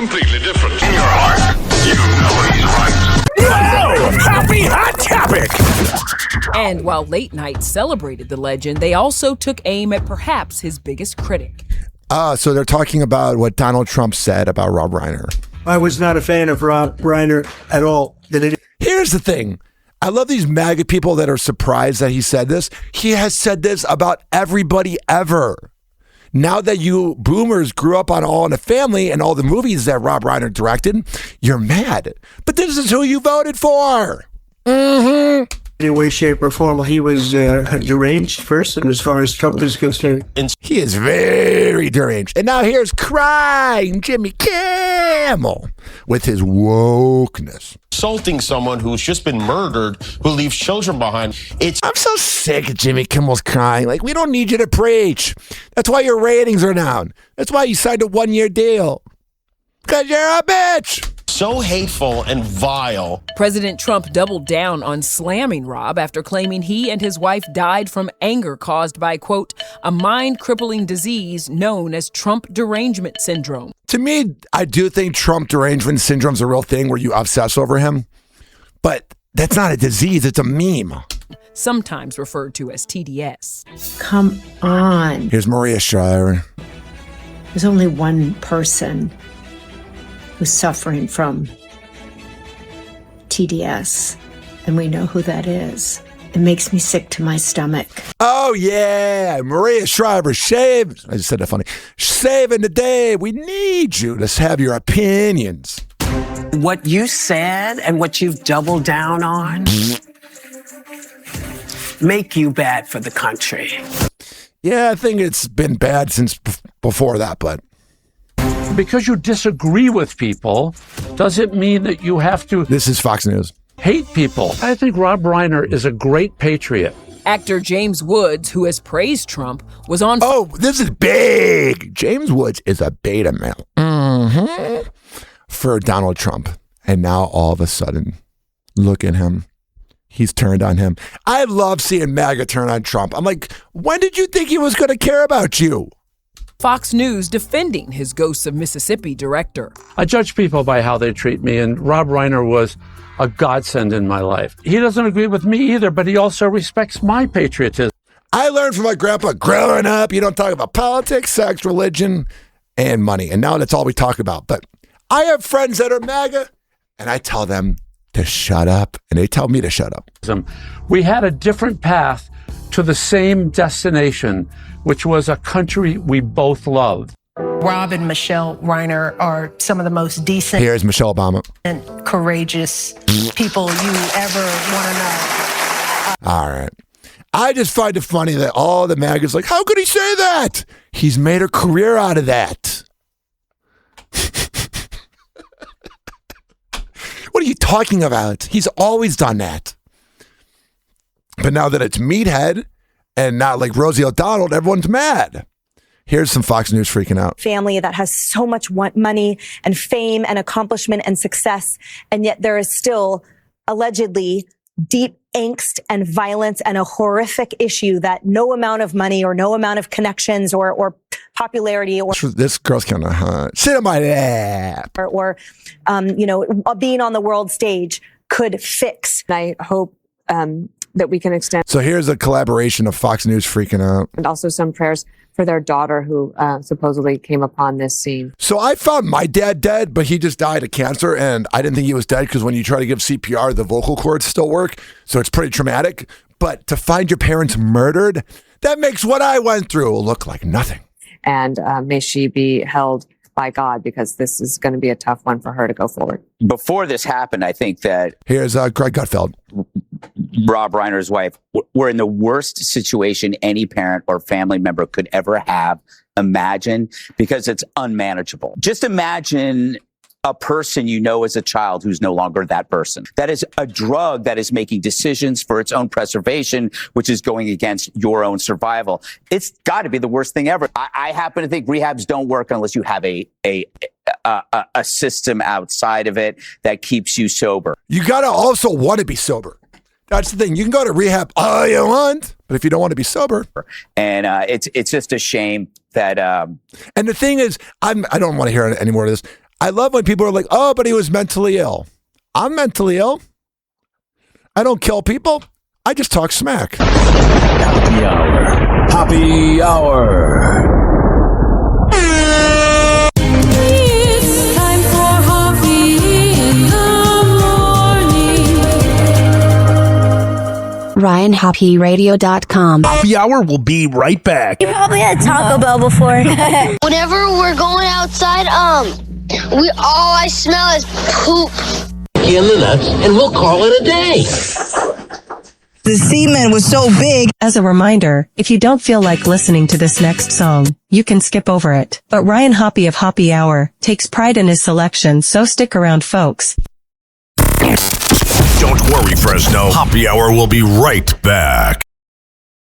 completely different. In your heart, you know he's right. Whoa! Happy Hot Topic! And while late night celebrated the legend, they also took aim at perhaps his biggest critic. So they're talking about what Donald Trump said about Rob Reiner. I was not a fan of Rob Reiner at all. Here's the thing. I love these MAGA people that are surprised that he said this. He has said this about everybody ever. Now that you boomers grew up on All in the Family and all the movies that Rob Reiner directed, you're mad. But this is who you voted for. In any way, shape, or form, he was a deranged person as far as Trump is concerned. He is very deranged. And now here's crying Jimmy Kimmel with his wokeness. Insulting someone who's just been murdered, who leaves children behind. I'm so sick of Jimmy Kimmel's crying. Like, we don't need you to preach. That's why your ratings are down. That's why you signed a 1-year deal. Because you're a bitch. So hateful and vile. President Trump doubled down on slamming Rob after claiming he and his wife died from anger caused by, quote, a mind-crippling disease known as Trump derangement syndrome. To me, I do think Trump derangement syndrome is a real thing where you obsess over him. But that's not a disease. It's a meme. Sometimes referred to as TDS. Come on. Here's Maria Shriver. There's only one person who's suffering from TDS, and we know who that is. It makes me sick to my stomach. Oh, yeah. Maria Shriver, shave. I just said that funny. Saving the day. We need you to have your opinions. What you said and what you've doubled down on make you bad for the country. Yeah, I think it's been bad since before that, but... Because you disagree with people doesn't mean that you have to... This is Fox News. ...hate people. I think Rob Reiner is a great patriot. Actor James Woods, who has praised Trump, was on... Oh, this is big. James Woods is a beta male. For Donald Trump. And now all of a sudden, look at him. He's turned on him. I love seeing MAGA turn on Trump. I'm like, when did you think he was going to care about you? Fox News defending his Ghosts of Mississippi director. I judge people by how they treat me, and Rob Reiner was a godsend in my life. He doesn't agree with me either, but he also respects my patriotism. I learned from my grandpa growing up, you don't talk about politics, sex, religion, and money. And now that's all we talk about. But I have friends that are MAGA, and I tell them to shut up, and they tell me to shut up. We had a different path to the same destination, which was a country we both loved. Rob and Michelle Reiner are some of the most decent Here's Michelle Obama. and courageous people you ever want to know. All right. I just find it funny that all the MAGAs like, how could he say that? He's made a career out of that. What are you talking about? He's always done that. But now that it's Meathead and not like Rosie O'Donnell, everyone's mad. Here's some Fox News freaking out. Family that has so much money and fame and accomplishment and success, and yet there is still allegedly deep angst and violence and a horrific issue that no amount of money or no amount of connections or popularity or this girl's kind of hot. Sit on my lap. Or being on the world stage could fix. I hope that we can extend. So here's a collaboration of Fox News freaking out. And also some prayers for their daughter who supposedly came upon this scene. So I found my dad dead, but he just died of cancer, and I didn't think he was dead because when you try to give CPR, the vocal cords still work, so it's pretty traumatic. But to find your parents murdered, that makes what I went through look like nothing. And may she be held by God, because this is going to be a tough one for her to go forward. Before this happened, I think that... Here's Greg Gutfeld. Rob Reiner's wife, were in the worst situation any parent or family member could ever have imagined, because it's unmanageable. Just imagine a person you know as a child who's no longer that person. That is a drug that is making decisions for its own preservation, which is going against your own survival. It's got to be the worst thing ever. I happen to think rehabs don't work unless you have a system outside of it that keeps you sober. You got to also want to be sober. That's the thing. You can go to rehab all you want, but if you don't want to be sober. And it's just a shame that... And the thing is, I don't want to hear any more of this. I love when people are like, oh, but he was mentally ill. I'm mentally ill. I don't kill people. I just talk smack. Happy hour. Happy hour. It's time for Hoppe in the morning. RyanHoppyRadio.com. Happy hour will be right back. You probably had Taco Bell before. Whenever we're going outside, all I smell is poop. In the nuts, and we'll call it a day. The semen was so big. As a reminder, if you don't feel like listening to this next song, you can skip over it. But Ryan Hoppe of Hoppe Hour takes pride in his selection, so stick around, folks. Don't worry, Fresno. Happy hour will be right back.